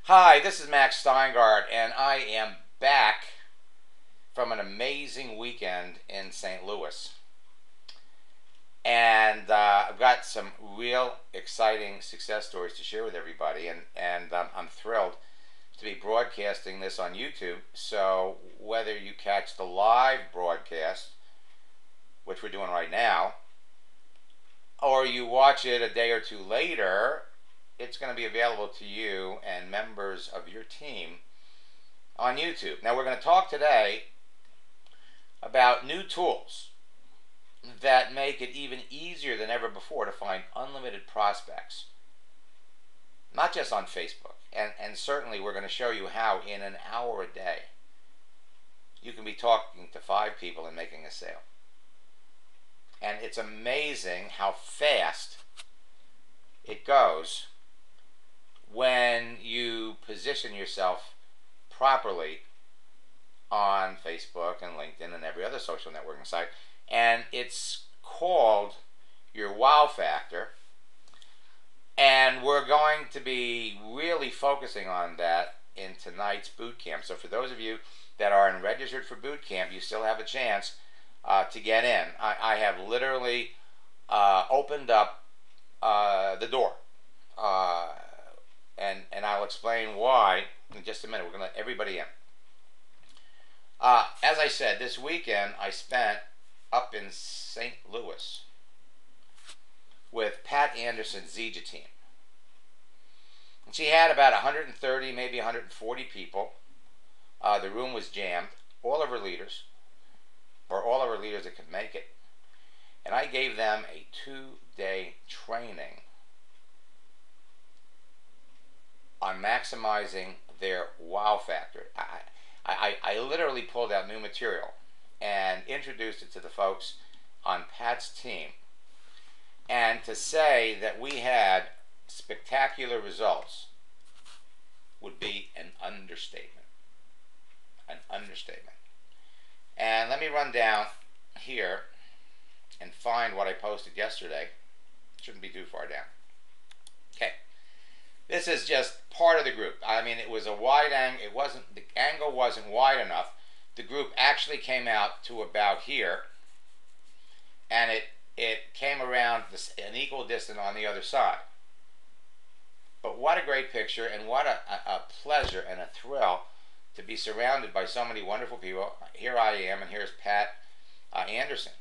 Hi, this is Max Steingart, and I am back from an amazing weekend in St. Louis. And I've got some real exciting success stories to share with everybody, and I'm thrilled to be broadcasting this on YouTube. So, whether you catch the live broadcast, which we're doing right now, or you watch it a day or two later, it's going to be available to you and members of your team on YouTube. Now, we're going to talk today about new tools that make it even easier than ever before to find unlimited prospects, not just on Facebook. And certainly we're going to show you how in an hour a day you can be talking to 5 people and making a sale. And it's amazing how fast it goes when you position yourself properly on Facebook and LinkedIn and every other social networking site. And it's called your wow factor. And we're going to be really focusing on that in tonight's boot camp. So for those of you that are registered for boot camp, you still have a chance to get in. I have literally opened up the door. And I'll explain why in just a minute. We're going to let everybody in. As I said, this weekend I spent up in St. Louis with Pat Anderson's Zija team. And she had about 130, maybe 140 people. The room was jammed. All of her leaders, or all of her leaders that could make it. And I gave them a 2-day training on maximizing their wow factor. I literally pulled out new material and introduced it to the folks on Pat's team. And to say that we had spectacular results would be an understatement. An understatement. And let me run down here and find what I posted yesterday. Shouldn't be too far down. Okay. This is just part of the group. I mean, it was a wide angle. The angle wasn't wide enough. The group actually came out to about here, and it came around an equal distance on the other side. But what a great picture, and what a pleasure and a thrill to be surrounded by so many wonderful people. Here I am, and here's Pat Anderson.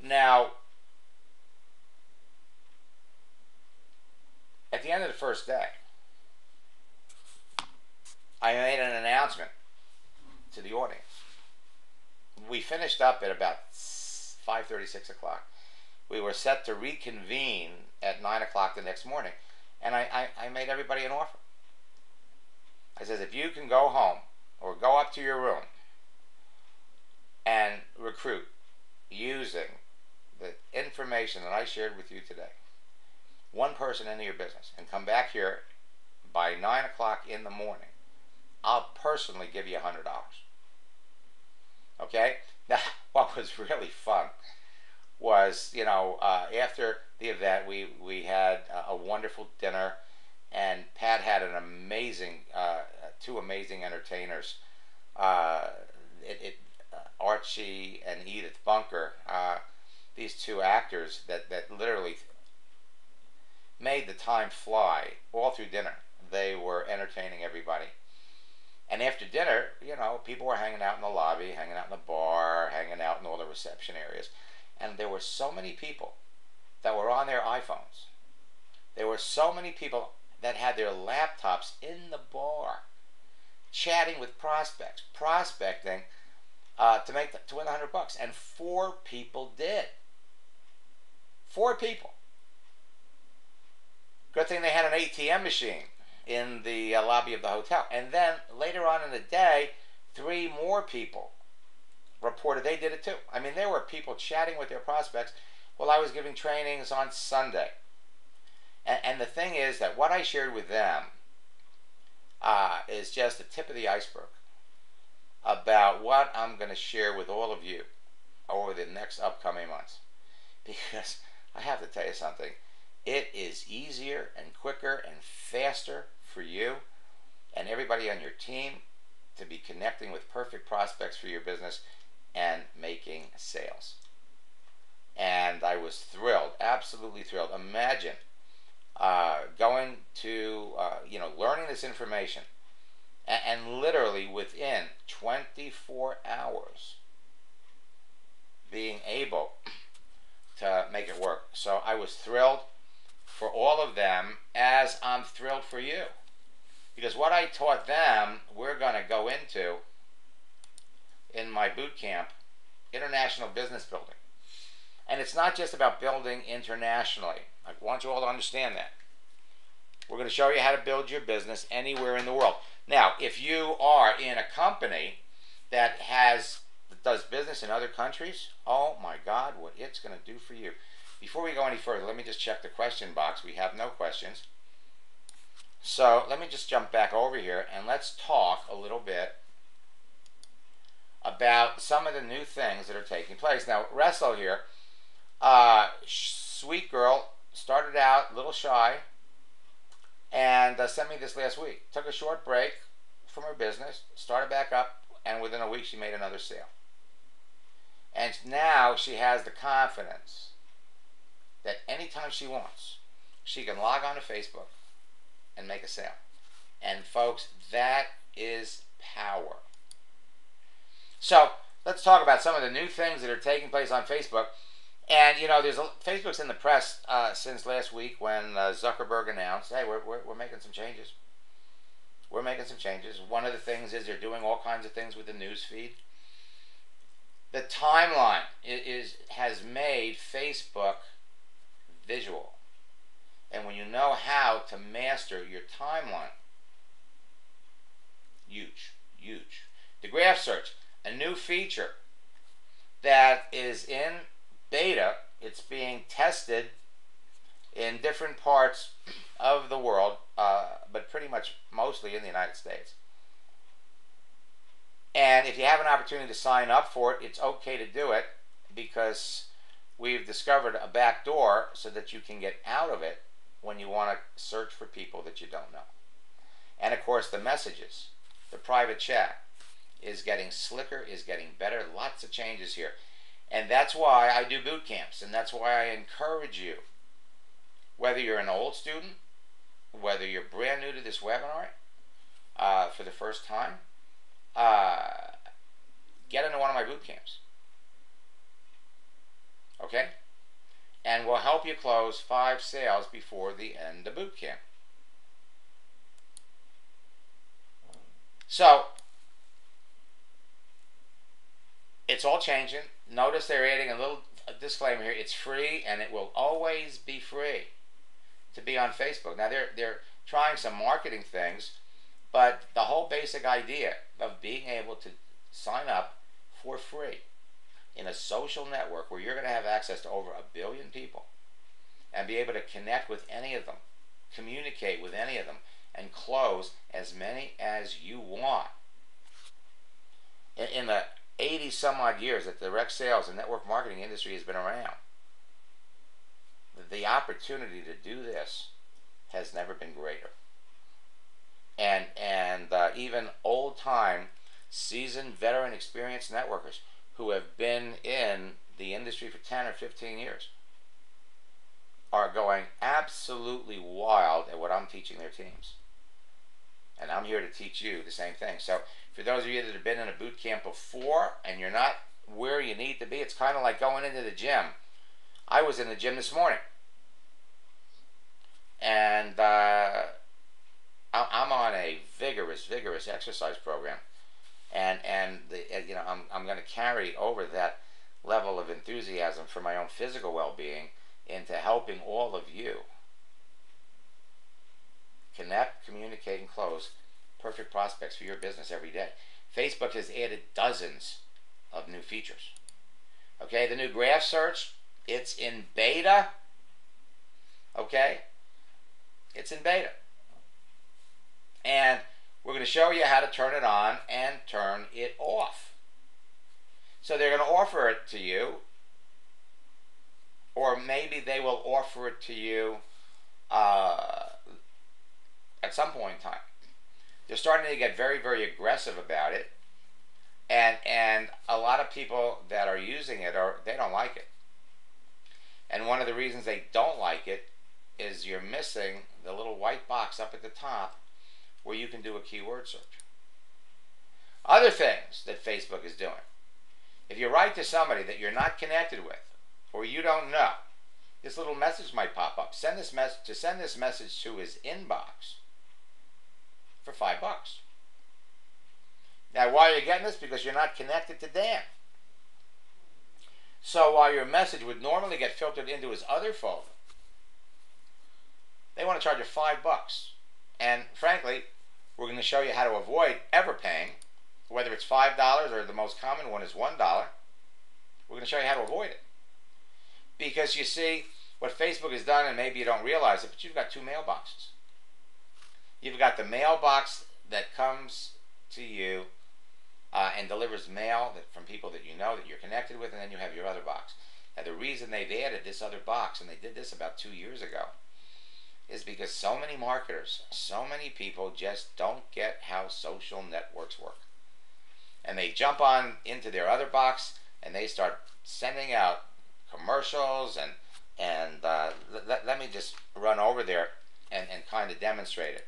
Now, at the end of the first day, I made an announcement to the audience. We finished up at about 5:30, 6 o'clock. We were set to reconvene at 9 o'clock the next morning. And I made everybody an offer. I said, if you can go home or go up to your room and recruit using the information that I shared with you today, one person into your business, and come back here by 9 o'clock in the morning, I'll personally give you $100. Okay? Now, what was really fun was, after the event, we had a wonderful dinner, and Pat had an amazing, 2 amazing entertainers, Archie and Edith Bunker, these 2 actors that literally made the time fly all through dinner. They were entertaining everybody. And after dinner, people were hanging out in the lobby, hanging out in the bar, hanging out in all the reception areas. And there were so many people that were on their iPhones. There were so many people that had their laptops in the bar, chatting with prospects, prospecting to win $100. And 4 people did. 4 people. Good thing they had an ATM machine in the lobby of the hotel. And then later on in the day, 3 more people reported they did it too. I mean, there were people chatting with their prospects while I was giving trainings on Sunday. And the thing is that what I shared with them is just the tip of the iceberg about what I'm going to share with all of you over the next upcoming months. Because I have to tell you something. It is easier and quicker and faster for you and everybody on your team to be connecting with perfect prospects for your business and making sales. And I was thrilled, absolutely thrilled. Imagine going to, learning this information and literally within 24 hours being able to make it work. So I was thrilled for all of them, as I'm thrilled for you. Because what I taught them, we're going to go into in my boot camp, international business building. And it's not just about building internationally. I want you all to understand that. We're going to show you how to build your business anywhere in the world. Now, if you are in a company that does business in other countries, oh my God, what it's going to do for you. Before we go any further, let me just check the question box. We have no questions. So let me just jump back over here and let's talk a little bit about some of the new things that are taking place. Now, Russell here, sweet girl, started out a little shy and sent me this last week. Took a short break from her business, started back up, and within a week she made another sale. And now she has the confidence that anytime she wants, she can log on to Facebook and make a sale. And folks, that is power. So let's talk about some of the new things that are taking place on Facebook. And Facebook's in the press since last week when Zuckerberg announced, hey, we're making some changes. We're making some changes. One of the things is they're doing all kinds of things with the news feed. The timeline has made Facebook visual. And when you know how to master your timeline, huge, huge. The graph search, a new feature that is in beta. It's being tested in different parts of the world, but pretty much mostly in the United States. And if you have an opportunity to sign up for it, it's okay to do it because we've discovered a back door so that you can get out of it when you want to search for people that you don't know. And of course, the messages, the private chat is getting slicker, is getting better. Lots of changes here. And that's why I do boot camps, and that's why I encourage you, whether you're an old student, whether you're brand new to this webinar for the first time, get into one of my boot camps. Okay? And we'll help you close 5 sales before the end of boot camp. So, it's all changing. Notice they're adding a little disclaimer here. It's free, and it will always be free to be on Facebook. Now, they're trying some marketing things, but the whole basic idea of being able to sign up for free in a social network where you're going to have access to over 1 billion people and be able to connect with any of them, communicate with any of them, and close as many as you want. In the 80 some odd years that the direct sales and network marketing industry has been around, the opportunity to do this has never been greater. And even old time, seasoned, veteran, experienced networkers who have been in the industry for 10 or 15 years are going absolutely wild at what I'm teaching their teams. And I'm here to teach you the same thing. So for those of you that have been in a boot camp before and you're not where you need to be, it's kind of like going into the gym. I was in the gym this morning. And I'm on a vigorous exercise program. And I'm going to carry over that level of enthusiasm for my own physical well-being into helping all of you connect, communicate, and close perfect prospects for your business every day. Facebook has added dozens of new features. Okay, the new graph search, it's in beta. Okay, it's in beta. And we're going to show you how to turn it on and turn it off. So they're going to offer it to you, or maybe they will offer it to you at at some point in time. They're starting to get very, very aggressive about it. And a lot of people that are using it, they don't like it. And one of the reasons they don't like it is you're missing the little white box up at the top where you can do a keyword search. Other things that Facebook is doing. If you write to somebody that you're not connected with or you don't know, this little message might pop up. Send this message to his inbox for $5. Now, why are you getting this? Because you're not connected to Dan. So while your message would normally get filtered into his other folder, they want to charge you $5. And frankly, we're going to show you how to avoid ever paying, whether it's $5 or the most common one is $1. We're going to show you how to avoid it. Because you see, what Facebook has done, and maybe you don't realize it, but you've got two mailboxes. You've got the mailbox that comes to you and delivers mail from people that you know, that you're connected with, and then you have your other box. Now, the reason they've added this other box, and they did this about 2 years ago, is because so many marketers, so many people just don't get how social networks work. And they jump on into their other box, and they start sending out commercials, and let me just run over there and kind of demonstrate it.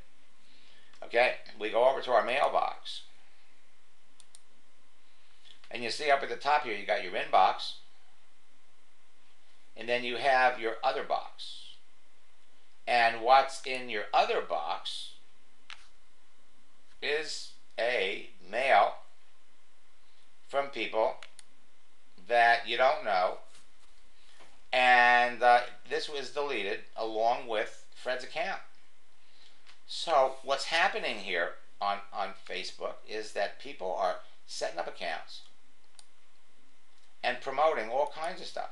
Okay, we go over to our mailbox. And you see up at the top here, you got your inbox. And then you have your other box. And what's in your other box is a mail from people that you don't know. And this was deleted along with Fred's account. So what's happening here on Facebook is that people are setting up accounts and promoting all kinds of stuff.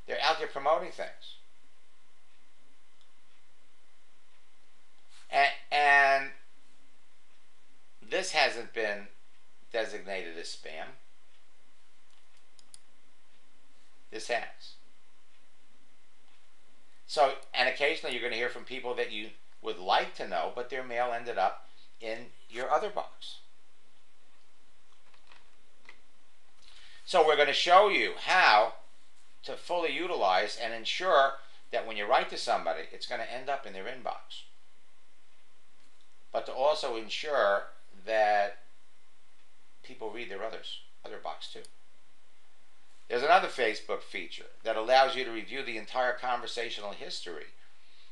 They're out there promoting things. And this hasn't been designated as spam. This has. So, and occasionally you're going to hear from people that you would like to know, but their mail ended up in your other box. So we're going to show you how to fully utilize and ensure that when you write to somebody, it's going to end up in their inbox. But to also ensure that people read their other box too. There's another Facebook feature that allows you to review the entire conversational history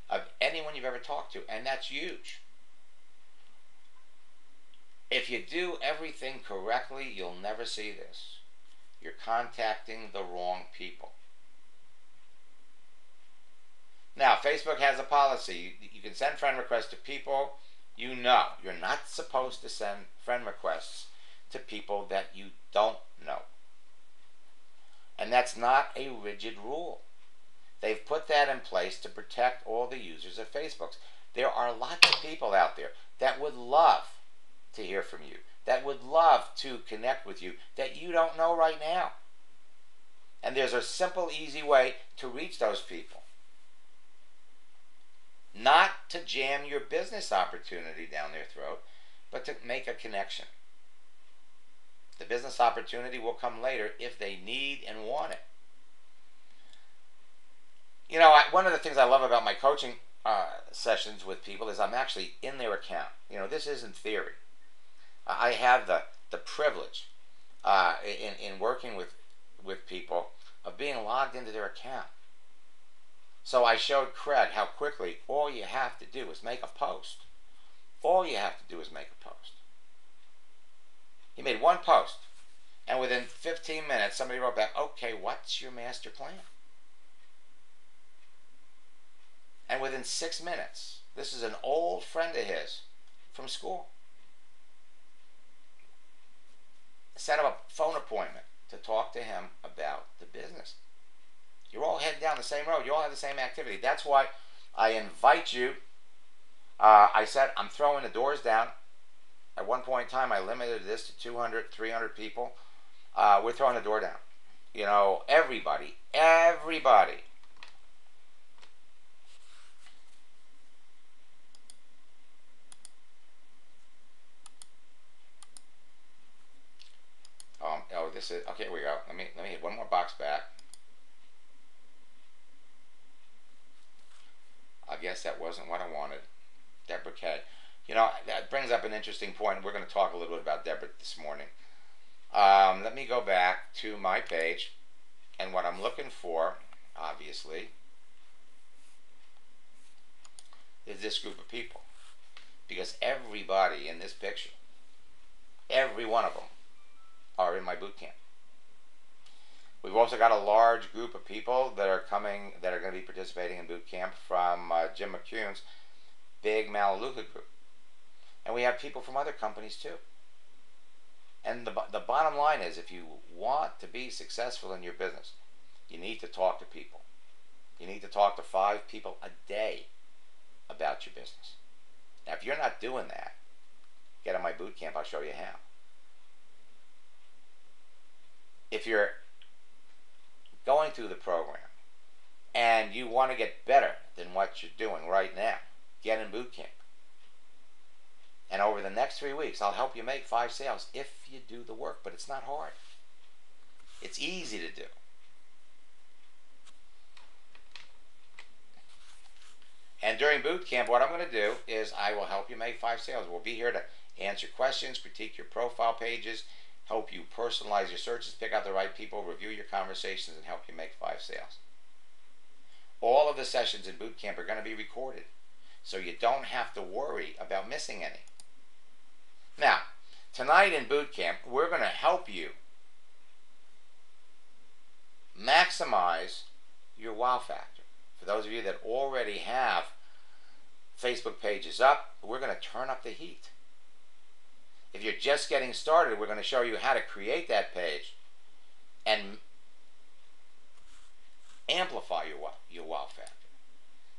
of anyone you've ever talked to, and that's huge. If you do everything correctly, you'll never see this. You're contacting the wrong people. Now, Facebook has a policy. You can send friend requests to people you know. You're not supposed to send friend requests to people that you don't know. And that's not a rigid rule. They've put that in place to protect all the users of Facebook. There are lots of people out there that would love to hear from you, that would love to connect with you, that you don't know right now. And there's a simple, easy way to reach those people. Not to jam your business opportunity down their throat, but to make a connection. The business opportunity will come later if they need and want it. You know, one of the things I love about my coaching sessions with people is I'm actually in their account. You know, this isn't theory. I have the privilege in working with people of being logged into their account. So I showed Cred how quickly all you have to do is make a post. All you have to do is make a post. He made one post, and within 15 minutes, somebody wrote back, okay, what's your master plan? And within 6 minutes, this is an old friend of his from school, set up a phone appointment to talk to him about the business. You're all heading down the same road. You all have the same activity. That's why I invite you. I said I'm throwing the doors down. At one point in time, I limited this to 200, 300 people. We're throwing the door down. You know, everybody this is, okay, here we go. Let me hit one more box back. I guess that wasn't what I wanted. Deborah K. You know, that brings up an interesting point. We're going to talk a little bit about Deborah this morning. Let me go back to my page, and what I'm looking for, obviously, is this group of people. Because everybody in this picture, every one of them, are in my boot camp. We've also got a large group of people that are coming, that are going to be participating in boot camp from Jim McCune's big Malaluka group. And we have people from other companies too. And the bottom line is, if you want to be successful in your business, you need to talk to people. You need to talk to 5 people a day about your business. Now, if you're not doing that, get on my boot camp. I'll show you how. If you're going through the program and you want to get better than what you're doing right now, get in boot camp. And over the next 3 weeks, I'll help you make 5 sales if you do the work. But it's not hard. It's easy to do. And during boot camp, what I'm going to do is I will help you make 5 sales. We'll be here to answer questions, critique your profile pages, help you personalize your searches, pick out the right people, review your conversations, and help you make 5 sales. All of the sessions in boot camp are going to be recorded, so you don't have to worry about missing any. Now, tonight in boot camp, we're going to help you maximize your wow factor. For those of you that already have Facebook pages up, we're going to turn up the heat. If you're just getting started, we're going to show you how to create that page and amplify your wow factor.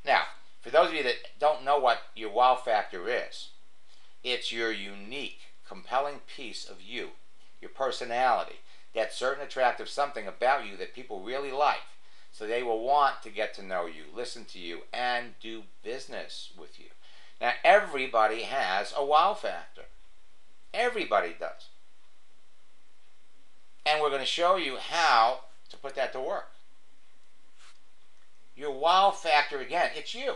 Now, for those of you that don't know what your wow factor is, it's your unique, compelling piece of you, your personality, that certain attractive something about you that people really like. So they will want to get to know you, listen to you, and do business with you. Now, everybody has a wow factor. Everybody does. And we're going to show you how to put that to work. Your wow factor, again, it's you.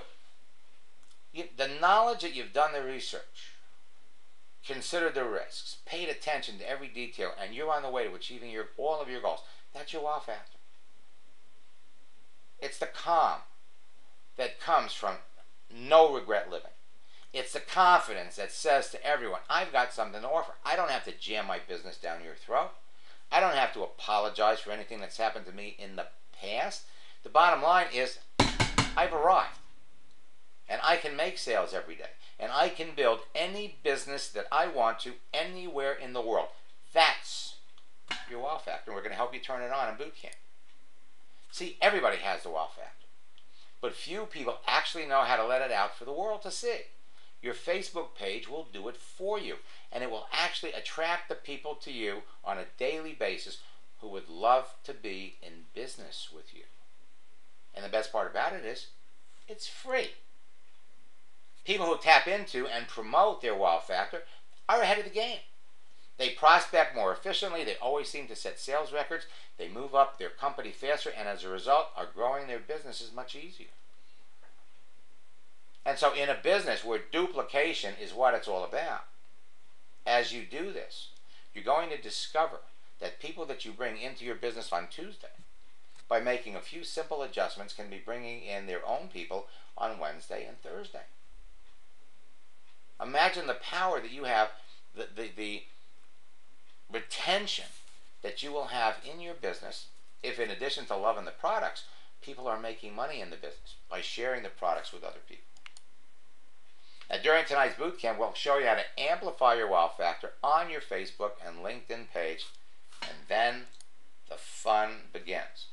The knowledge that you've done the research, considered the risks, paid attention to every detail, and you're on the way to achieving all of your goals. That's your wow factor. It's the calm that comes from no regret living. It's the confidence that says to everyone, I've got something to offer. I don't have to jam my business down your throat. I don't have to apologize for anything that's happened to me in the past. The bottom line is, I've arrived. And I can make sales every day. And I can build any business that I want to anywhere in the world. That's your wow factor. We're going to help you turn it on in boot camp. See, everybody has the wow factor. But few people actually know how to let it out for the world to see. Your Facebook page will do it for you. And it will actually attract the people to you on a daily basis who would love to be in business with you. And the best part about it is, it's free. People who tap into and promote their wow factor are ahead of the game. They prospect more efficiently. They always seem to set sales records. They move up their company faster, and as a result, are growing their businesses much easier. And so in a business where duplication is what it's all about, as you do this, you're going to discover that people that you bring into your business on Tuesday, by making a few simple adjustments, can be bringing in their own people on Wednesday and Thursday. Imagine the power that you have, the retention that you will have in your business if, in addition to loving the products, people are making money in the business by sharing the products with other people. Now, during tonight's boot camp, we'll show you how to amplify your wow factor on your Facebook and LinkedIn page, and then the fun begins.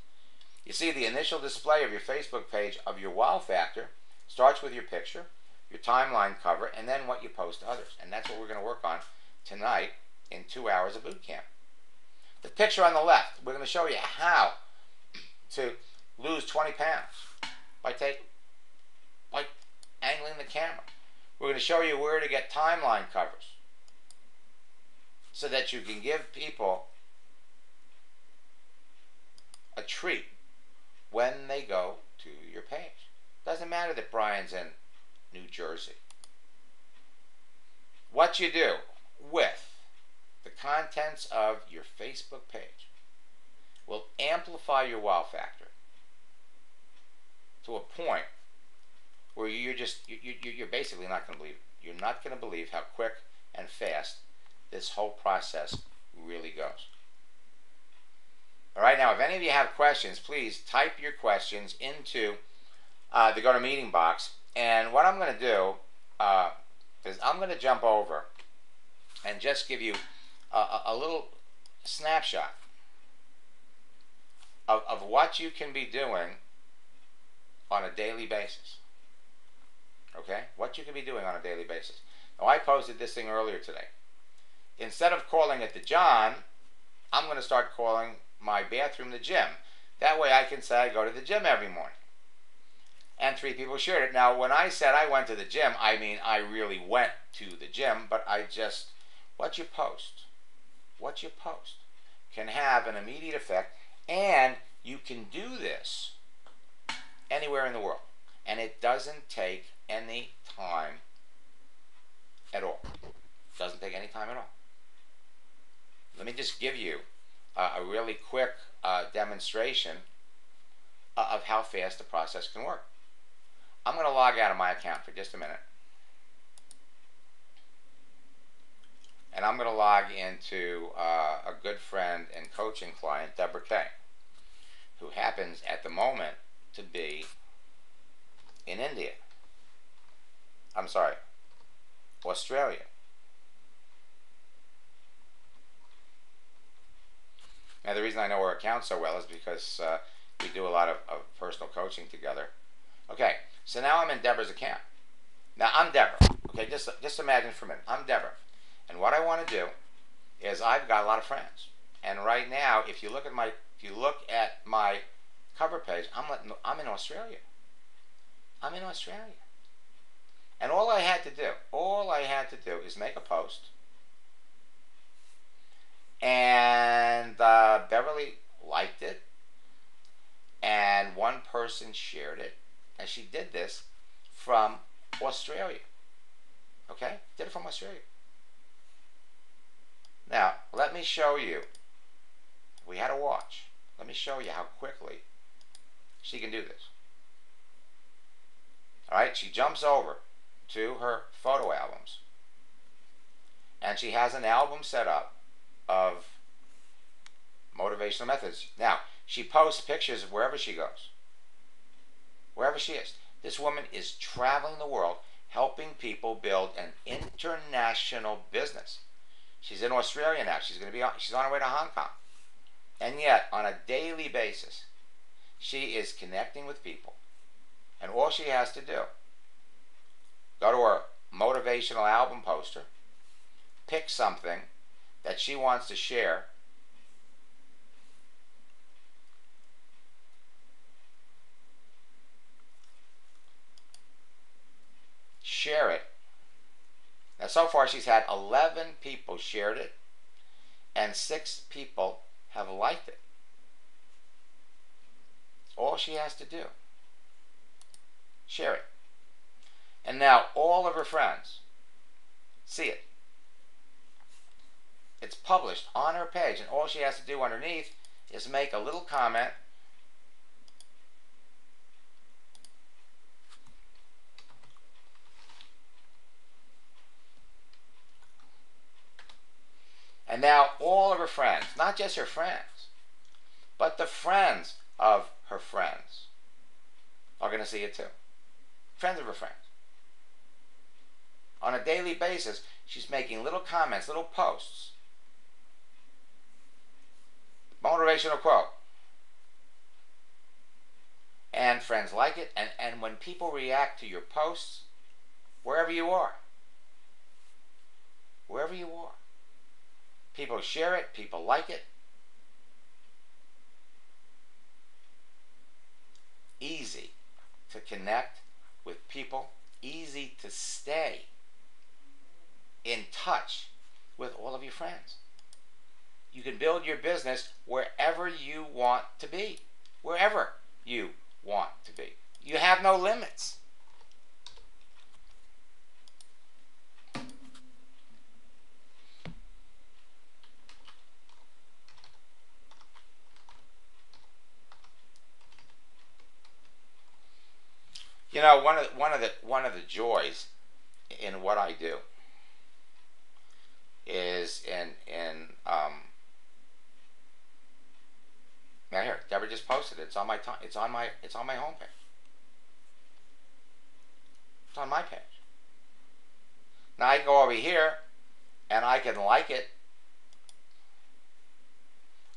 You see, the initial display of your Facebook page of your wow factor starts with your picture, your timeline cover, and then what you post to others. And that's what we're going to work on tonight in 2 hours of boot camp. The picture on the left, we're going to show you how to lose 20 pounds by angling the camera. We're going to show you where to get timeline covers so that you can give people a treat when they go to your page. Doesn't matter that Brian's in New Jersey. What you do with the contents of your Facebook page will amplify your wow factor to a point where you're basically not going to believe it. You're not going to believe how quick and fast this whole process really goes. All right, now if any of you have questions, please type your questions into the GoToMeeting box. And what I'm going to do is I'm going to jump over and just give you a little snapshot of what you can be doing on a daily basis. Okay? What you can be doing on a daily basis. Now, I posted this thing earlier today. Instead of calling it the John, I'm going to start calling my bathroom the gym. That way I can say I go to the gym every morning. And 3 people shared it. Now, when I said I went to the gym, I mean I really went to the gym, but I just, what you post can have an immediate effect, and you can do this anywhere in the world. And it doesn't take any time at all. It doesn't take any time at all. Let me just give you a really quick demonstration of how fast the process can work. I'm going to log out of my account for just a minute. And I'm going to log into a good friend and coaching client, Deborah Kay, who happens at the moment to be in India. I'm sorry, Australia. Now, the reason I know her account so well is because we do a lot of personal coaching together. Okay, so now I'm in Deborah's account. Now, I'm Deborah. Okay, just imagine for a minute. I'm Deborah. And what I want to do is I've got a lot of friends. And right now, if you look at my cover page, I'm in Australia. I'm in Australia. And all I had to do is make a post. And Beverly liked it. And one person shared it. And she did this from Australia. Okay? Did it from Australia. Now, let me show you. We had a watch. Let me show you how quickly she can do this. Alright, she jumps over to her photo albums. And she has an album set up of motivational methods. Now, she posts pictures of wherever she goes. Wherever she is. This woman is traveling the world helping people build an international business. She's in Australia now. She's on her way to Hong Kong. And yet, on a daily basis, she is connecting with people. And all she has to do, go to her motivational album poster, pick something that she wants to share, share it. Now, so far she's had 11 people shared it, and 6 people have liked it. All she has to do, share it. And now all of her friends see it. It's published on her page, and all she has to do underneath is make a little comment. And now all of her friends, not just her friends, but the friends of her friends are going to see it too. Friends of her friends. On a daily basis, she's making little comments, little posts. Motivational quote. And friends like it. And when people react to your posts, wherever you are, people share it, people like it. Easy to connect with people, easy to stay in touch with all of your friends. you can build your business wherever you want to be. Wherever you want to be. You have no limits. You know, one of the joys in what I do is now here, Deborah just posted it. It's on my homepage. It's on my page. Now I can go over here and I can like it.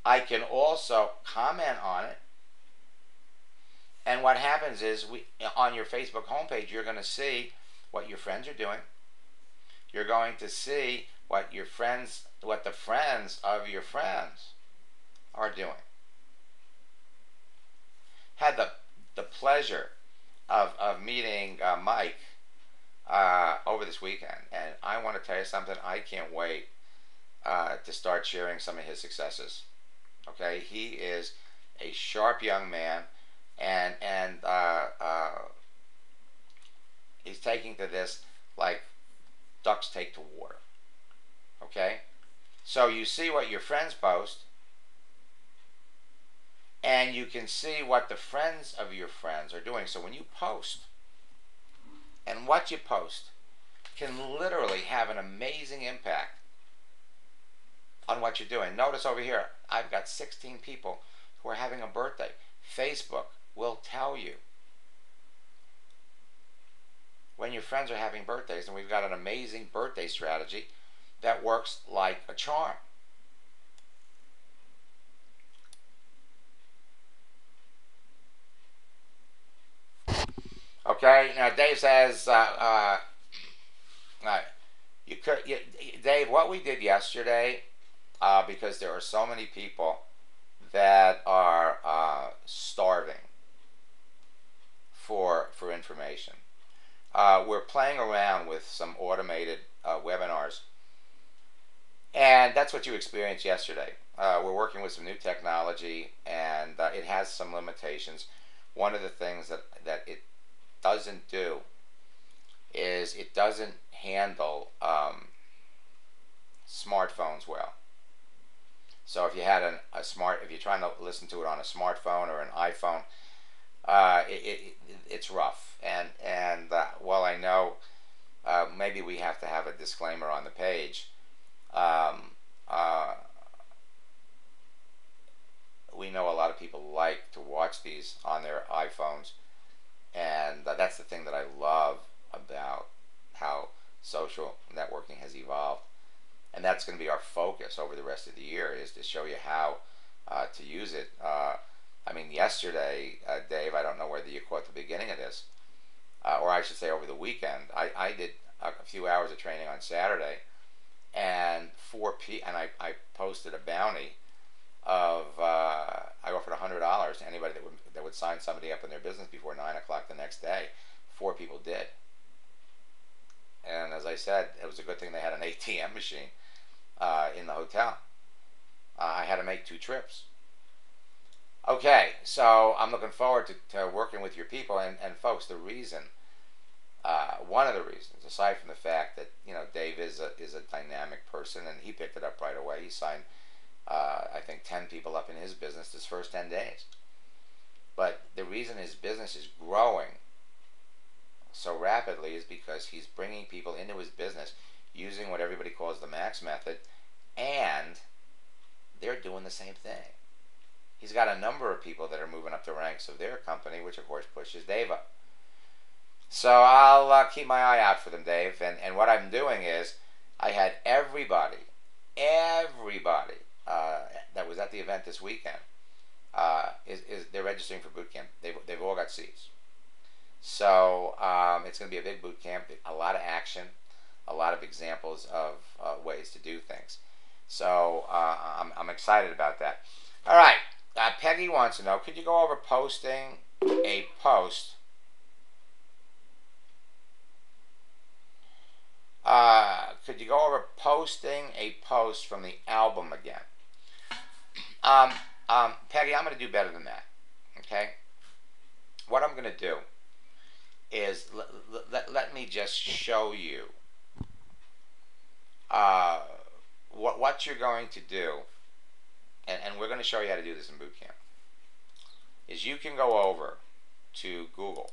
I can also comment on it. And what happens is, on your Facebook homepage, you're going to see what your friends are doing. You're going to see what the friends of your friends are doing. Had the pleasure of meeting Mike over this weekend, and I want to tell you something. I can't wait to start sharing some of his successes. Okay, he is a sharp young man, and he's taking to this like ducks take to water. Okay, so you see what your friends post, and you can see what the friends of your friends are doing. So when you post, and what you post can literally have an amazing impact on what you're doing. Notice over here, I've got 16 people who are having a birthday. Facebook will tell you when your friends are having birthdays, and we've got an amazing birthday strategy that works like a charm. Okay, now Dave says, Dave, what we did yesterday, because there are so many people that are starving for information. We're playing around with some automated webinars, and that's what you experienced yesterday. We're working with some new technology, and it has some limitations. One of the things that it doesn't do is it doesn't handle smartphones well. So if you had if you're trying to listen to it on a smartphone or an iPhone, it's rough. And while I know maybe we have to have a disclaimer on the page, we know a lot of people like to watch these on their iPhones, and that's the thing that I love about how social networking has evolved. And that's going to be our focus over the rest of the year, is to show you how to use it. I mean, yesterday, Dave, I don't know whether you caught the beginning of this, or I should say over the weekend. I did a few hours of training on Saturday, and I posted a bounty of I offered $100 to anybody that would sign somebody up in their business before 9 o'clock the next day. 4 people did. And as I said, it was a good thing they had an ATM machine in the hotel. I had to make 2 trips. Okay, so I'm looking forward to working with your people. And folks, the reason, one of the reasons, aside from the fact that Dave is a dynamic person, and he picked it up right away. He signed, I think, 10 people up in his business his first 10 days. But the reason his business is growing so rapidly is because he's bringing people into his business using what everybody calls the Max method, and they're doing the same thing. He's got a number of people that are moving up the ranks of their company, which of course pushes Dave up. So I'll keep my eye out for them, Dave. And what I'm doing is, I had everybody that was at the event this weekend they're registering for boot camp. They've all got seats. So it's going to be a big boot camp, a lot of action, a lot of examples of ways to do things. So I'm excited about that. All right, Peggy wants to know, could you go over posting a post? Could you go over posting a post from the album again? Um, Peggy, I'm going to do better than that. Okay? What I'm going to do is let me just show you uh, what you're going to do, and we're going to show you how to do this in boot camp, is you can go over to Google,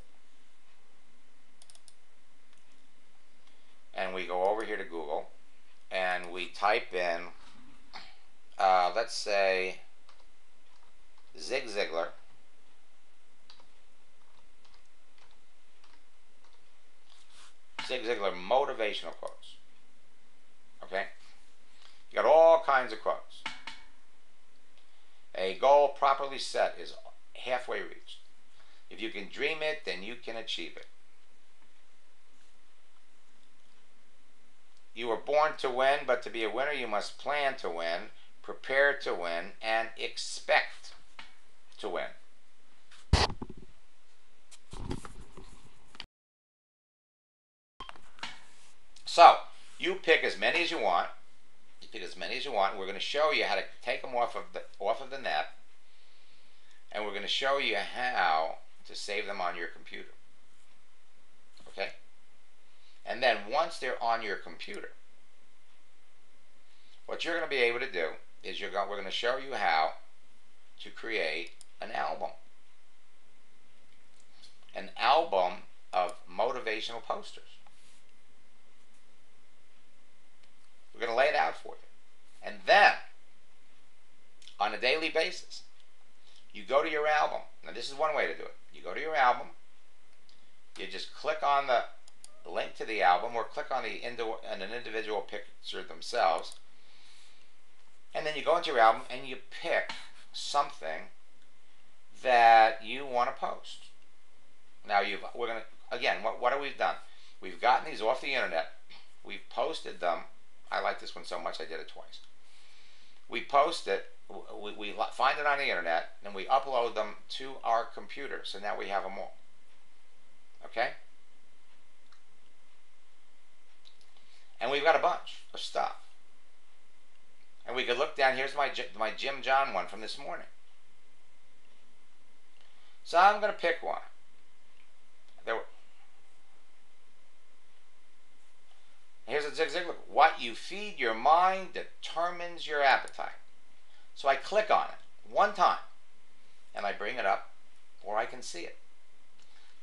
and we go over here to Google, and we type in, let's say, Zig Ziglar. Zig Ziglar motivational quotes. Okay? You got all kinds of quotes. A goal properly set is halfway reached. If you can dream it, then you can achieve it. You were born to win, but to be a winner, you must plan to win, prepare to win, and expect to win. So, you pick as many as you want. You pick as many as you want. We're going to show you how to take them off of the net, and we're going to show you how to save them on your computer. Okay? And then once they're on your computer, what you're going to be able to do is we're going to show you how to create an album. An album of motivational posters. We're going to lay it out for you. And then, on a daily basis, you go to your album. Now, this is one way to do it. You go to your album, you just click on the link to the album, or click on an individual picture themselves, and then you go into your album and you pick something that you want to post. Now, we're going to, again, what have we done? We've gotten these off the internet. We've posted them. I like this one so much I did it twice. We post it, we find it on the internet, and we upload them to our computer. So now we have them all. Okay? And we've got a bunch of stuff. And we could look down. Here's my Jim John one from this morning. So I'm going to pick one. Here's a Zig Ziglar. What you feed your mind determines your appetite. So I click on it one time, and I bring it up where I can see it.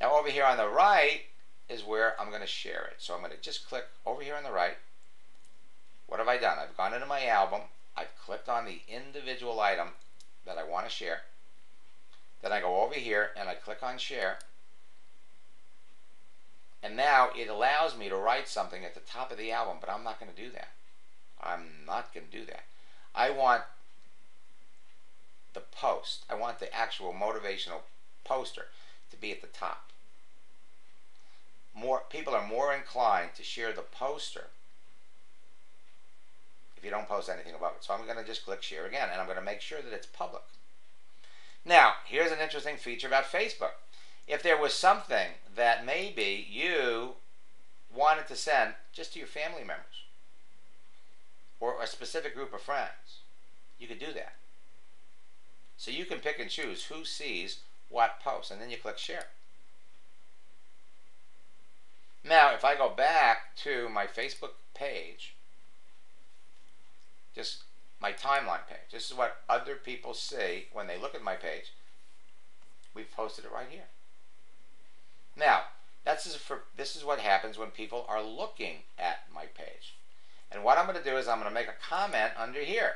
Now over here on the right is where I'm going to share it. So I'm going to just click over here on the right. What have I done? I've gone into my album. I've clicked on the individual item that I want to share. Then I go over here and I click on share. And now it allows me to write something at the top of the album, but I'm not going to do that. I'm not going to do that. I want the post. I want the actual motivational poster to be at the top. More people are more inclined to share the poster if you don't post anything above it. So I'm going to just click share again, and I'm going to make sure that it's public. Now, here's an interesting feature about Facebook. If there was something that maybe you wanted to send just to your family members or a specific group of friends, you could do that. So you can pick and choose who sees what post, and then you click share. Now, if I go back to my Facebook page, just my timeline page, this is what other people see when they look at my page. We've posted it right here. Now, this is what happens when people are looking at my page. And what I'm going to do is I'm going to make a comment under here.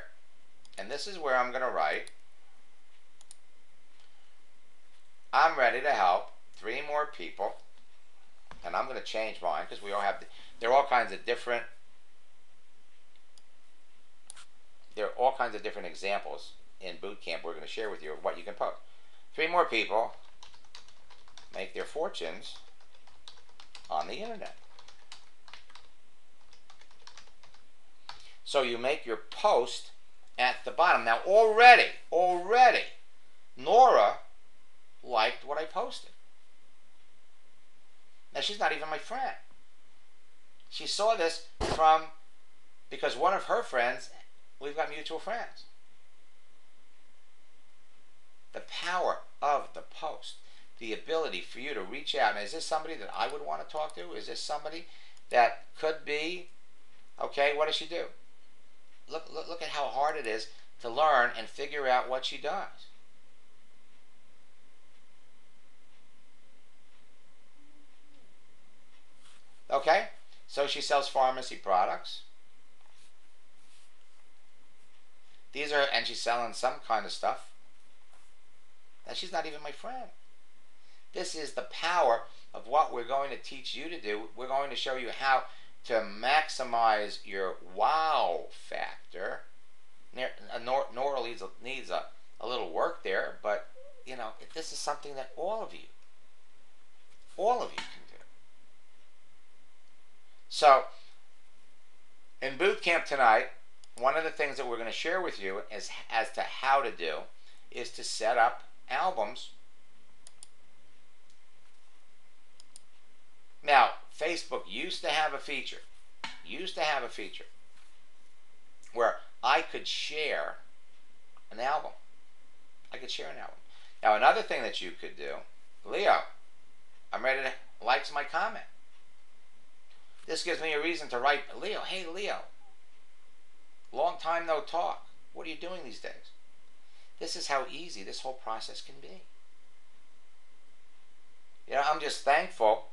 And this is where I'm going to write, I'm ready to help 3 more people. And I'm going to change mine because we all have, there are all kinds of different, examples in boot camp we're going to share with you of what you can post. 3 more people make their fortunes on the internet. So you make your post at the bottom. Now already, Nora liked what I posted. Now she's not even my friend. She saw this because one of her friends, we've got mutual friends. The power of the post, the ability for you to reach out. And is this somebody that I would want to talk to? Is this somebody that could be, okay, what does she do? Look at how hard it is to learn and figure out what she does. Okay, so she sells pharmacy products. These are, and she's selling some kind of stuff. Now she's not even my friend. This is the power of what we're going to teach you to do. We're going to show you how to maximize your wow factor. Nora needs a little work there, but you know, this is something that all of you can do. So, in boot camp tonight, one of the things that we're going to share with you is as to how to do is to set up albums. Now, Facebook used to have a feature where I could share an album. Now, another thing that you could do, Leo, I'm ready to likes my comment. This gives me a reason to write, Leo, hey Leo, long time no talk. What are you doing these days? This is how easy this whole process can be. You know, I'm just thankful.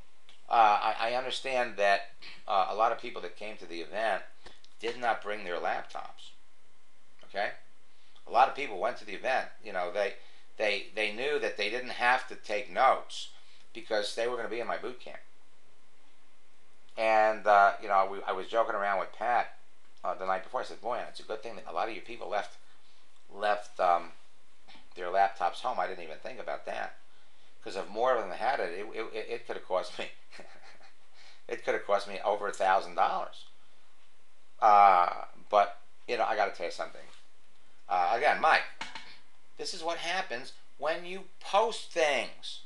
I understand that a lot of people that came to the event did not bring their laptops. Okay? A lot of people went to the event. You know, they knew that they didn't have to take notes because they were going to be in my boot camp. And, you know, I was joking around with Pat the night before. I said, boy, it's a good thing that a lot of you people left their laptops home. I didn't even think about that. Because if more of them had it, it could have cost me, it could have cost me over $1,000. But, you know, I got to tell you something. Again, Mike, this is what happens when you post things.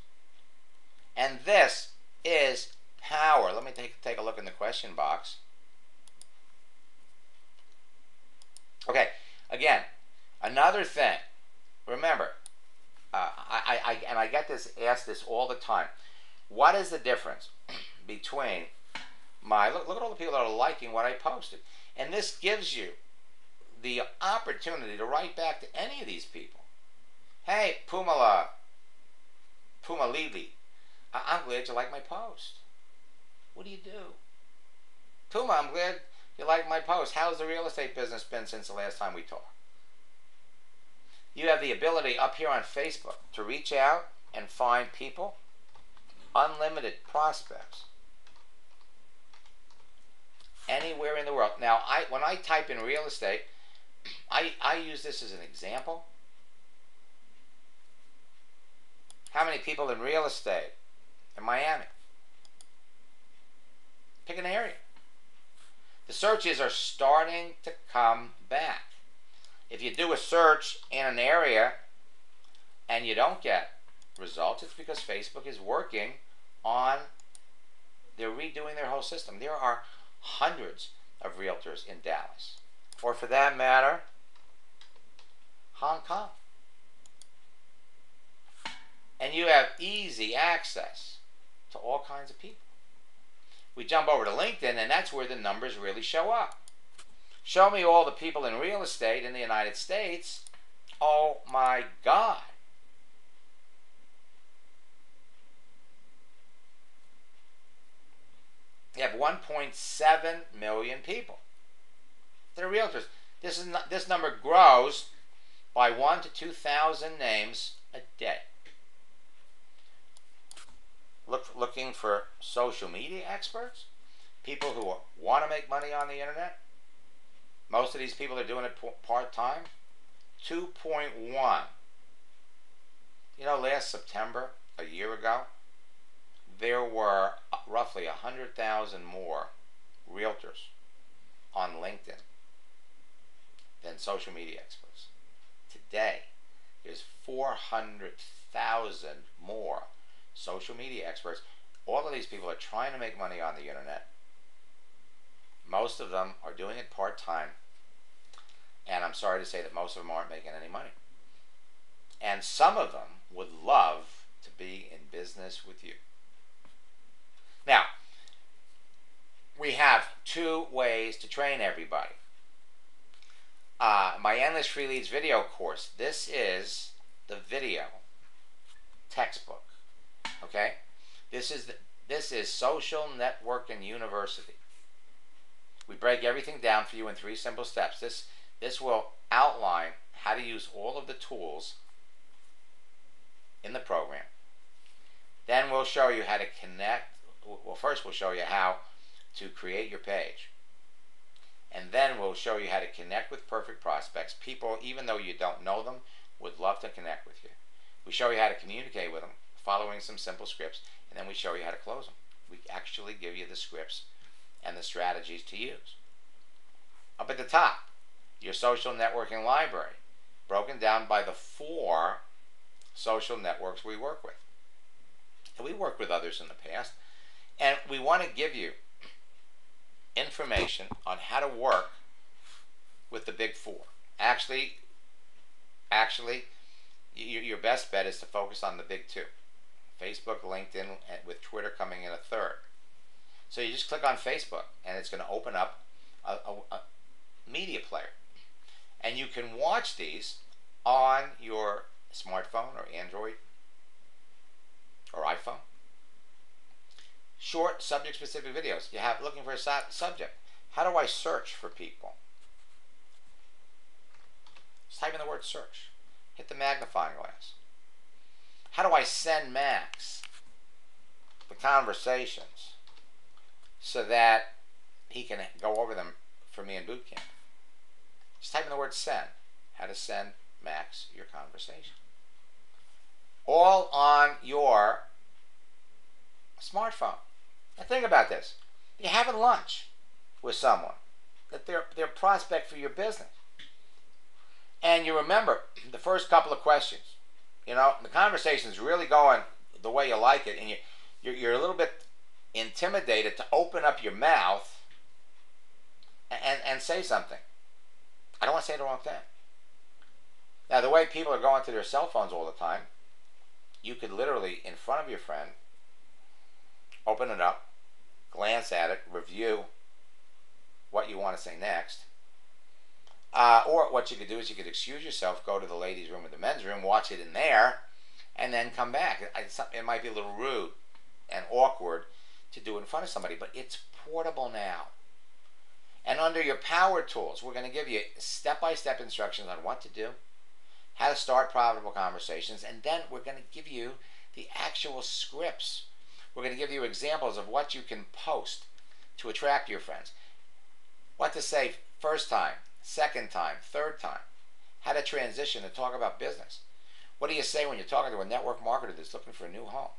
And this is power. Let me take a look in the question box. Okay, again, another thing. Remember, I get asked this all the time. What is the difference between my look at all the people that are liking what I posted, and this gives you the opportunity to write back to any of these people. Hey, Pumalili, I'm glad you like my post. What do you do? Puma, I'm glad you like my post. How's the real estate business been since the last time we talked? You have the ability up here on Facebook to reach out and find people, unlimited prospects, anywhere in the world. Now, when I type in real estate, I use this as an example. How many people in real estate in Miami? Pick an area. The searches are starting to come back. If you do a search in an area and you don't get results, it's because Facebook is working on, they're redoing their whole system. There are hundreds of realtors in Dallas, or for that matter, Hong Kong. And you have easy access to all kinds of people. We jump over to LinkedIn, and that's where the numbers really show up. Show me all the people in real estate in the United States. Oh my God. You have 1.7 million people that are realtors. This number grows by 1,000 to 2,000 names a day. Looking for social media experts, people who want to make money on the internet. Most of these people are doing it part-time. 2.1. You know, last September, a year ago, there were roughly 100,000 more realtors on LinkedIn than social media experts. Today, there's 400,000 more social media experts. All of these people are trying to make money on the internet. Most of them are doing it part-time, and I'm sorry to say that most of them aren't making any money. and some of them would love to be in business with you. Now, we have 2 ways to train everybody. My Endless Free Leads video course, this is the video textbook. Okay? This is Social Networking University. We break everything down for you in 3 simple steps. This will outline how to use all of the tools in the program. Then we'll show you how to connect. Well, first we'll show you how to create your page. And then we'll show you how to connect with perfect prospects. People, even though you don't know them, would love to connect with you. We show you how to communicate with them, following some simple scripts, and then we show you how to close them. We actually give you the scripts and the strategies to use. Up at the top, your social networking library, broken down by the 4 social networks we work with. And we worked with others in the past, and we want to give you information on how to work with the big 4. Actually, your best bet is to focus on the big 2. Facebook, LinkedIn, and with Twitter coming in a 3rd. So you just click on Facebook, and it's going to open up a media player. And you can watch these on your smartphone or Android or iPhone. Short subject-specific videos. You have looking for a subject. How do I search for people? Just type in the word search. Hit the magnifying glass. How do I send Max the conversations so that he can go over them for me in boot camp? Just type in the word send. How to send Max your conversation. All on your smartphone. Now think about this. You're having lunch with someone that they're a prospect for your business. And you remember the first couple of questions. You know, the conversation's really going the way you like it, and you're a little bit intimidated to open up your mouth and say something. I don't want to say the wrong thing. Now, the way people are going to their cell phones all the time, you could literally, in front of your friend, open it up, glance at it, review what you want to say next. Or what you could do is you could excuse yourself, go to the ladies' room or the men's room, watch it in there, and then come back. It might be a little rude and awkward to do it in front of somebody, but it's portable now. And under your power tools, we're going to give you step-by-step instructions on what to do, how to start profitable conversations, and then we're going to give you the actual scripts. We're going to give you examples of what you can post to attract your friends. What to say first time, second time, third time. How to transition and talk about business. What do you say when you're talking to a network marketer that's looking for a new home?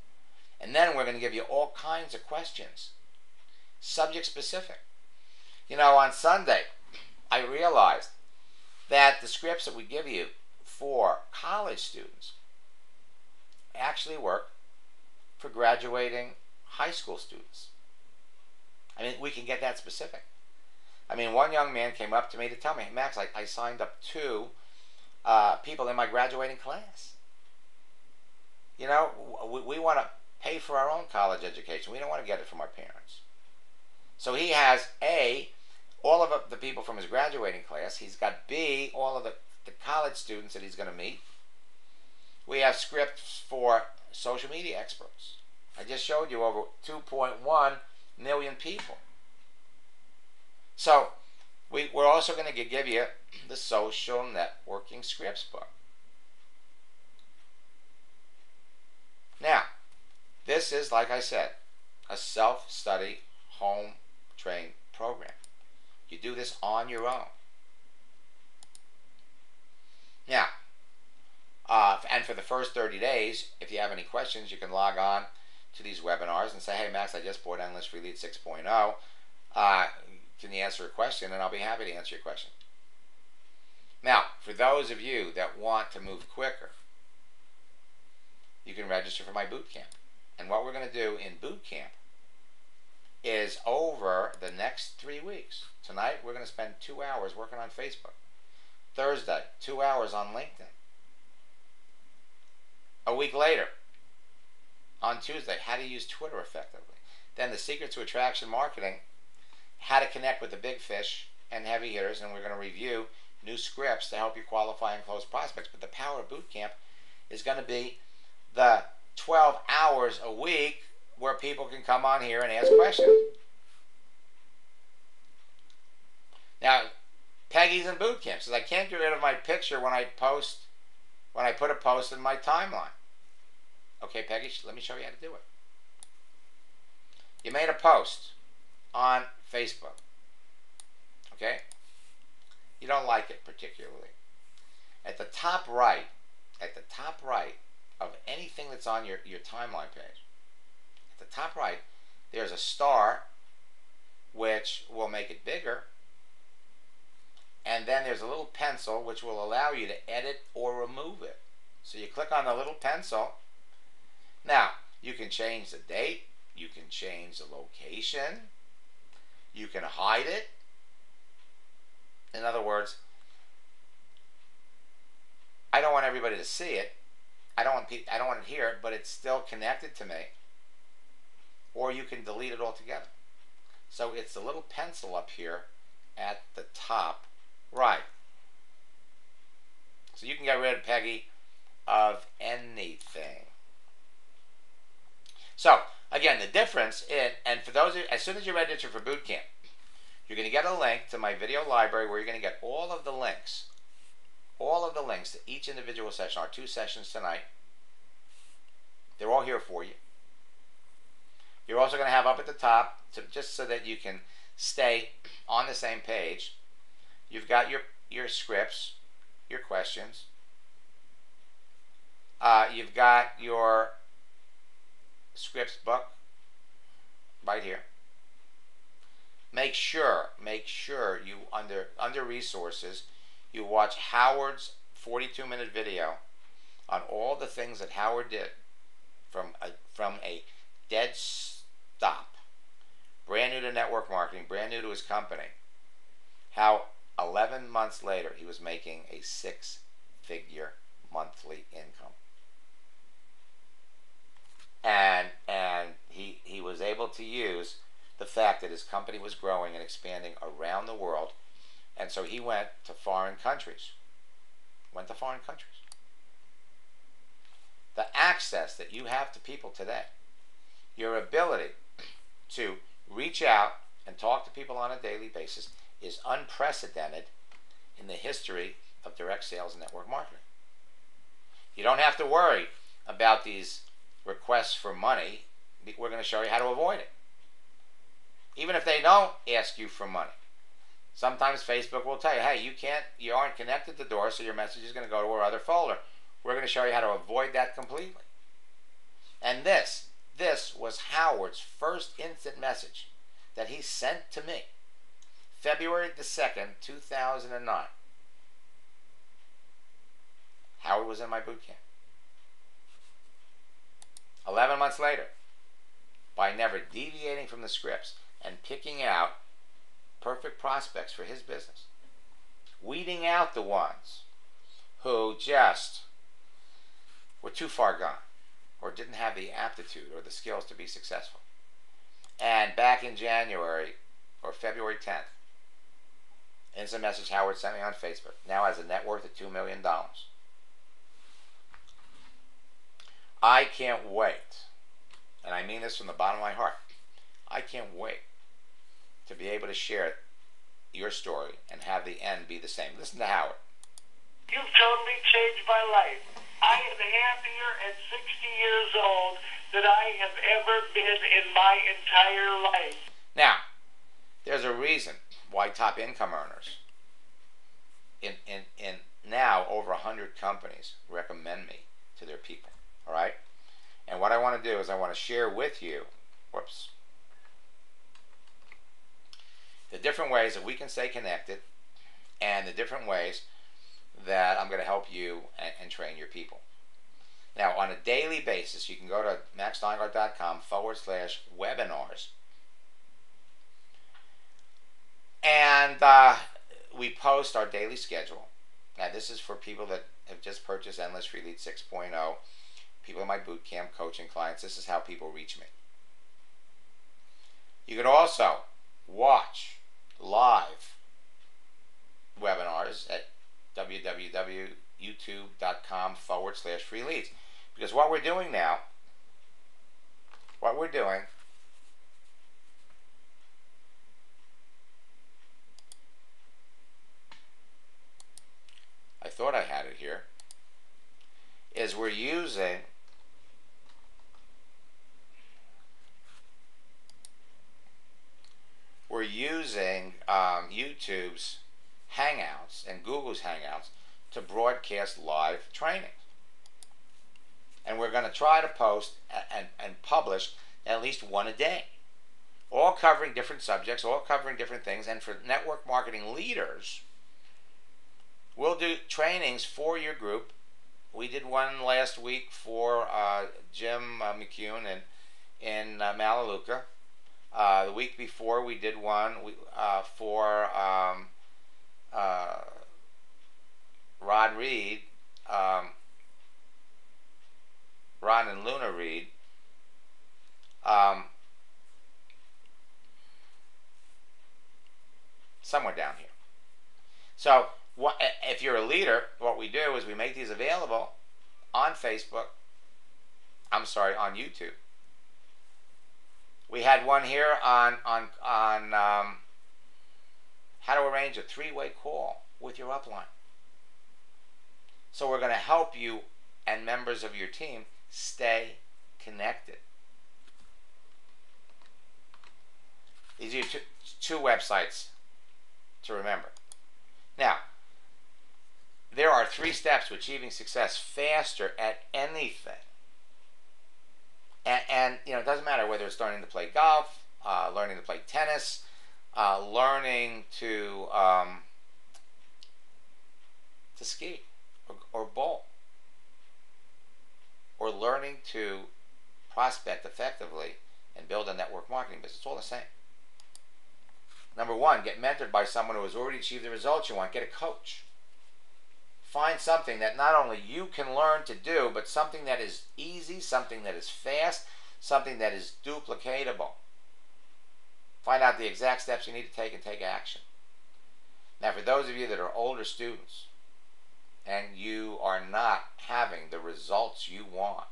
And then we're going to give you all kinds of questions, subject specific. You know, on Sunday, I realized that the scripts that we give you for college students actually work for graduating high school students. I mean, we can get that specific. I mean, one young man came up to me to tell me, hey, Max, I signed up 2 people in my graduating class. You know, we want to pay for our own college education. We don't want to get it from our parents. So he has A, all of the people from his graduating class. He's got B, all of the college students that he's going to meet. We have scripts for social media experts. I just showed you over 2.1 million people. So we're also going to give you the Social Networking Scripts book. Now, this is, like I said, a self-study, home-trained program. You do this on your own. Now, and for the first 30 days, if you have any questions, you can log on to these webinars and say, hey, Max, I just bought Endless Free Lead 6.0. Can you answer a question? And I'll be happy to answer your question. Now, for those of you that want to move quicker, you can register for my boot camp. And what we're going to do in boot camp is over the next 3 weeks. Tonight, we're going to spend 2 hours working on Facebook. Thursday, 2 hours on LinkedIn. A week later, on Tuesday, how to use Twitter effectively. Then the secret to attraction marketing, how to connect with the big fish and heavy hitters, and we're going to review new scripts to help you qualify and close prospects. But the power of boot camp is going to be the 12 hours a week where people can come on here and ask questions. Now, Peggy's in boot camp says I can't get rid of my picture when I put a post in my timeline. Okay, Peggy, let me show you how to do it. You made a post on Facebook. Okay? You don't like it particularly. At the top right of anything that's on your timeline page, at the top right, there's a star which will make it bigger, and then there's a little pencil which will allow you to edit or remove it. So you click on the little pencil. Now, you can change the date, you can change the location, you can hide it. In other words, I don't want everybody to see it. I don't want it here, but it's still connected to me. Or you can delete it altogether. So it's the little pencil up here at the top right. So you can get rid of Peggy of anything. So again, the difference in, and for those of you, as soon as you register for boot camp, you're going to get a link to my video library where you're going to get all of the links to each individual session. Our 2 sessions tonight. They're all here for you. You're also going to have up at the top, just so that you can stay on the same page, you've got your scripts, your questions. You've got your scripts book right here. Make sure you under resources, you watch Howard's 42-minute video on all the things that Howard did from a dead stop, brand new to network marketing, brand new to his company, how 11 months later he was making a 6-figure monthly income. And he was able to use the fact that his company was growing and expanding around the world, and so he went to foreign countries. The access that you have to people today, your ability to reach out and talk to people on a daily basis, is unprecedented in the history of direct sales and network marketing. You don't have to worry about these requests for money. We're going to show you how to avoid it. Even if they don't ask you for money, sometimes Facebook will tell you, hey, you aren't connected to the door, so your message is going to go to our other folder. We're going to show you how to avoid that completely. And this was Howard's first instant message that he sent to me, February the 2nd, 2009. Howard was in my boot camp. 11 months later, by never deviating from the scripts and picking out perfect prospects for his business, weeding out the ones who just were too far gone or didn't have the aptitude or the skills to be successful. And back in January or February 10th, instant message Howard sent me on Facebook, now has a net worth of $2 million. I can't wait, and I mean this from the bottom of my heart, I can't wait to be able to share your story and have the end be the same. Listen to Howard. You've totally changed my life. I am happier at 60 years old than I have ever been in my entire life. Now, there's a reason why top income earners in now over 100 companies recommend me to their people. All right? And what I want to do is I want to share with you, the different ways that we can stay connected and the different ways that I'm going to help you and train your people. Now, on a daily basis, you can go to maxsteingart.com/webinars. And we post our daily schedule. Now, this is for people that have just purchased Endless Free Lead 6.0. people in my boot camp, coaching clients. This is how people reach me. You can also watch live webinars at www.youtube.com/free leads. Because what we're doing now, I thought I had it here, is we're using YouTube's Hangouts and Google's Hangouts to broadcast live training. And we're going to try to post and publish at least one a day, all covering different subjects, all covering different things. And for network marketing leaders, we'll do trainings for your group. We did one last week for Jim McCune in Malaluca. The week before, we did one for Rod Reed, Ron and Luna Reed. Somewhere down here. So, if you're a leader, what we do is we make these available on Facebook. I'm sorry, on YouTube. We had one here on how to arrange a 3-way call with your upline. So we're going to help you and members of your team stay connected. These are two websites to remember. Now, there are 3 steps to achieving success faster at anything. And you know, it doesn't matter whether it's learning to play golf, learning to play tennis, learning to ski or bowl, or learning to prospect effectively and build a network marketing business. It's all the same. Number 1, get mentored by someone who has already achieved the results you want. Get a coach. Find something that not only you can learn to do, but something that is easy, something that is fast, something that is duplicatable. Find out the exact steps you need to take and take action. Now, for those of you that are older students and you are not having the results you want,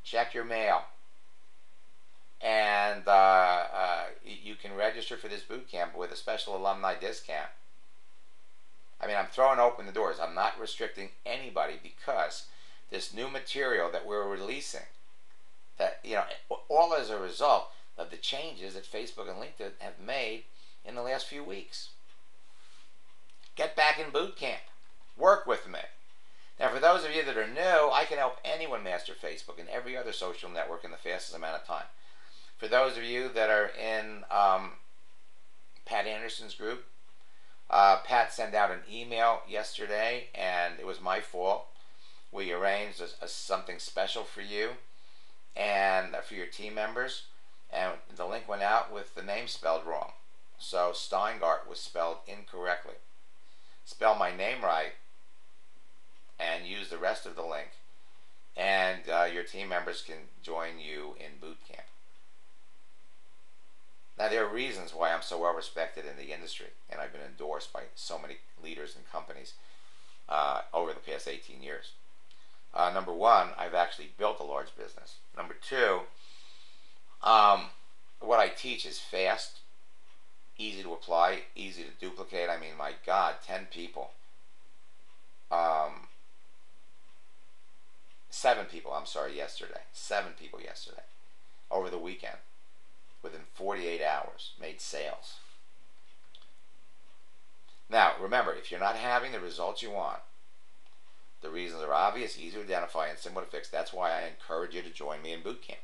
check your mail. And you can register for this boot camp with a special alumni discount. I mean, I'm throwing open the doors. I'm not restricting anybody, because this new material that we're releasing, that, you know, all as a result of the changes that Facebook and LinkedIn have made in the last few weeks. Get back in boot camp. Work with me. Now, for those of you that are new, I can help anyone master Facebook and every other social network in the fastest amount of time. For those of you that are in Pat Anderson's group, Pat sent out an email yesterday, and it was my fault. We arranged something special for you and for your team members, and the link went out with the name spelled wrong. So Steingart was spelled incorrectly. Spell my name right and use the rest of the link, and your team members can join you in boot camp. Now, there are reasons why I'm so well respected in the industry, and I've been endorsed by so many leaders and companies over the past 18 years. Number 1, I've actually built a large business. Number 2, what I teach is fast, easy to apply, easy to duplicate. I mean, my God, 10 people. 7 people, I'm sorry, yesterday. 7 people yesterday, over the weekend, within 48 hours, made sales. Now, remember, if you're not having the results you want, the reasons are obvious, easy to identify, and simple to fix. That's why I encourage you to join me in boot camp.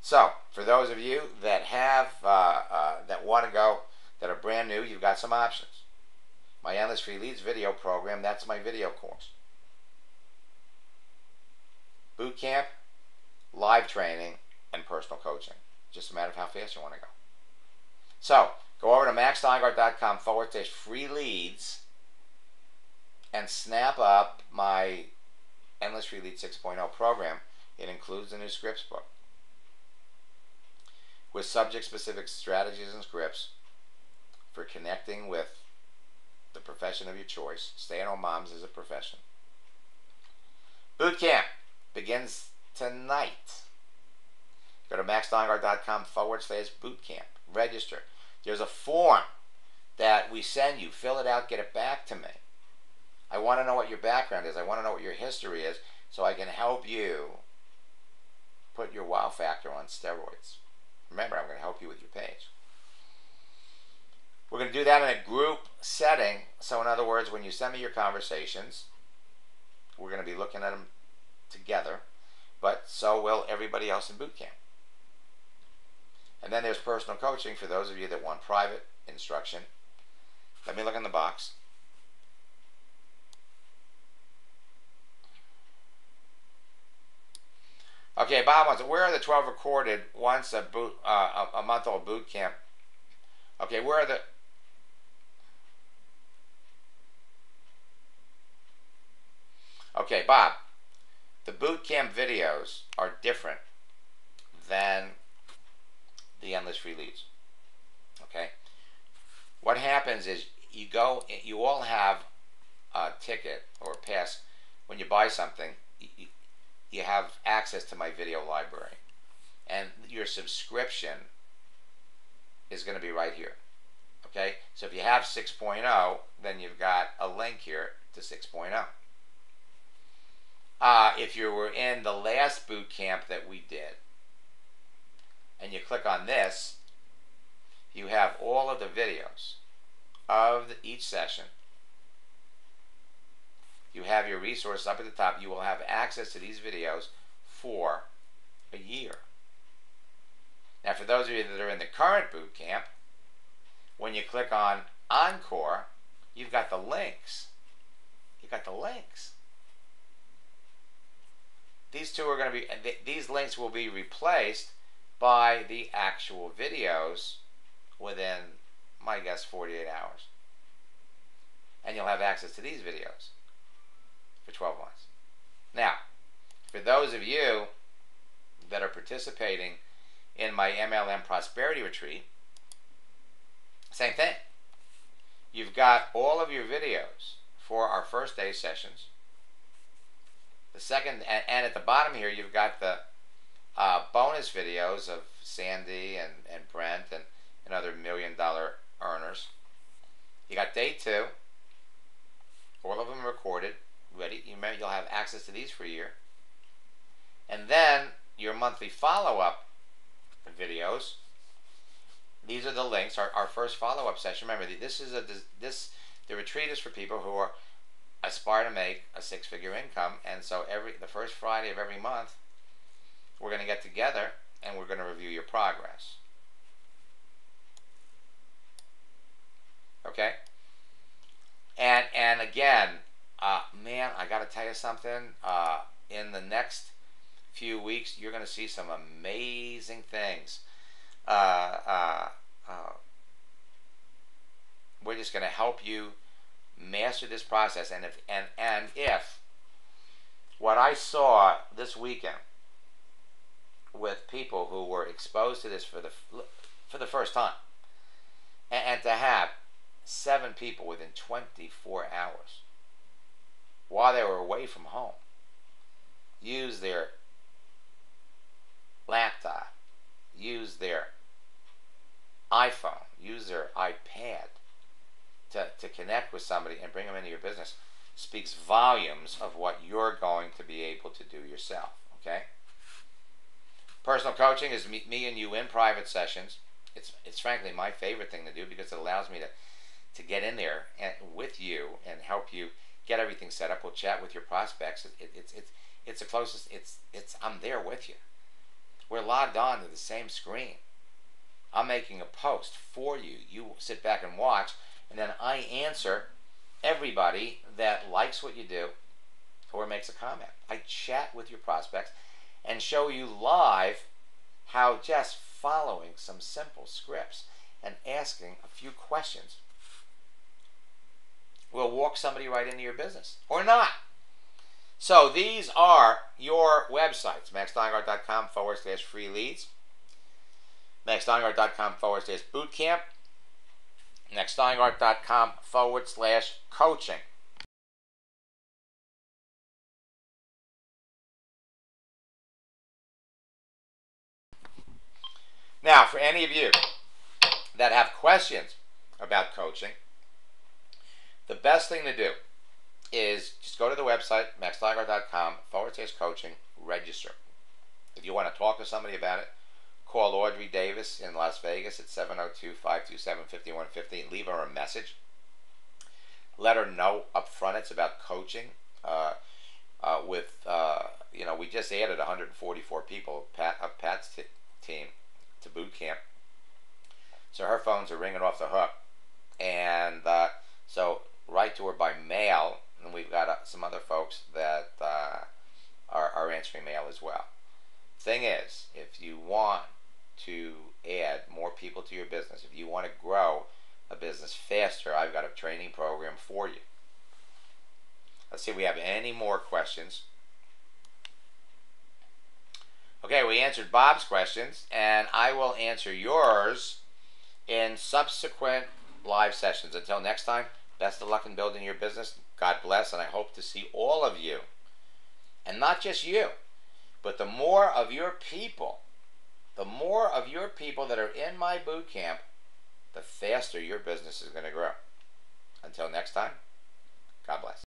So, for those of you that have that want to go, that are brand new, you've got some options. My Endless Free Leads video program, that's my video course. Boot camp, live training, and personal coaching. Just a matter of how fast you want to go. So, go over to maxsteingart.com/free leads and snap up my Endless Free Lead 6.0 program. It includes the new scripts book with subject-specific strategies and scripts for connecting with the profession of your choice. Stay-at-home moms is a profession. Boot camp begins tonight. Go to maxsteingart.com/bootcamp. Register. There's a form that we send you. Fill it out. Get it back to me. I want to know what your background is. I want to know what your history is so I can help you put your wow factor on steroids. Remember, I'm going to help you with your page. We're going to do that in a group setting. So in other words, when you send me your conversations, we're going to be looking at them together, but so will everybody else in boot camp. And then there's personal coaching for those of you that want private instruction. Let me look in the box. Okay, Bob wants, where are the 12 recorded once a month-old boot camp? Okay, where are the... Okay, Bob, the boot camp videos are different than the Endless Free Leads. Okay? What happens is you all have a ticket or a pass. When you buy something, you have access to my video library. And your subscription is going to be right here. Okay? So if you have 6.0, then you've got a link here to 6.0. If you were in the last boot camp that we did, and you click on this, you have all of the videos of each session. You have your resources up at the top. You will have access to these videos for a year. Now, for those of you that are in the current boot camp, when you click on Encore, you've got the links. You've got the links. These two are going to be, these links will be replaced by the actual videos within, my guess, 48 hours. And you'll have access to these videos for 12 months. Now, for those of you that are participating in my MLM Prosperity Retreat, same thing. You've got all of your videos for our first day sessions. The second, and at the bottom here, you've got the bonus videos of Sandy and Brent and other $1 million earners. You got day 2. All of them recorded, ready. You remember, you'll have access to these for a year. And then your monthly follow-up videos. These are the links. Our first follow-up session. Remember, the retreat is for people who aspire to make a 6-figure income, and so the first Friday of every month, we're going to get together and we're going to review your progress. Okay? And again, man, I got to tell you something. In the next few weeks, you're going to see some amazing things. We're just going to help you master this process. And if what I saw this weekend with people who were exposed to this for the first time, and to have 7 people within 24 hours while they were away from home use their laptop, use their iPhone, use their iPad to connect with somebody and bring them into your business, speaks volumes of what you're going to be able to do yourself. Okay? Personal coaching is me and you in private sessions. It's frankly my favorite thing to do because it allows me to get in there with you and help you get everything set up. We'll chat with your prospects. It's the closest. I'm there with you. We're logged on to the same screen. I'm making a post for you. You sit back and watch, and then I answer everybody that likes what you do or makes a comment. I chat with your prospects and show you live how just following some simple scripts and asking a few questions will walk somebody right into your business or not. So these are your websites: maxsteingart.com/free leads, maxsteingart.com/bootcamp, maxsteingart.com/coaching. Now, for any of you that have questions about coaching, the best thing to do is just go to the website, maxsteingart.com/coaching, register. If you want to talk to somebody about it, call Audrey Davis in Las Vegas at 702-527-5150 and leave her a message. Let her know up front it's about coaching. We just added 144 people of Pat's team to boot camp. So her phones are ringing off the hook. And so write to her by mail, and we've got some other folks that are answering mail as well. Thing is, if you want to add more people to your business, if you want to grow a business faster, I've got a training program for you. Let's see if we have any more questions. Okay, we answered Bob's questions, and I will answer yours in subsequent live sessions. Until next time, best of luck in building your business. God bless, and I hope to see all of you. And not just you, but the more of your people that are in my boot camp, the faster your business is going to grow. Until next time, God bless.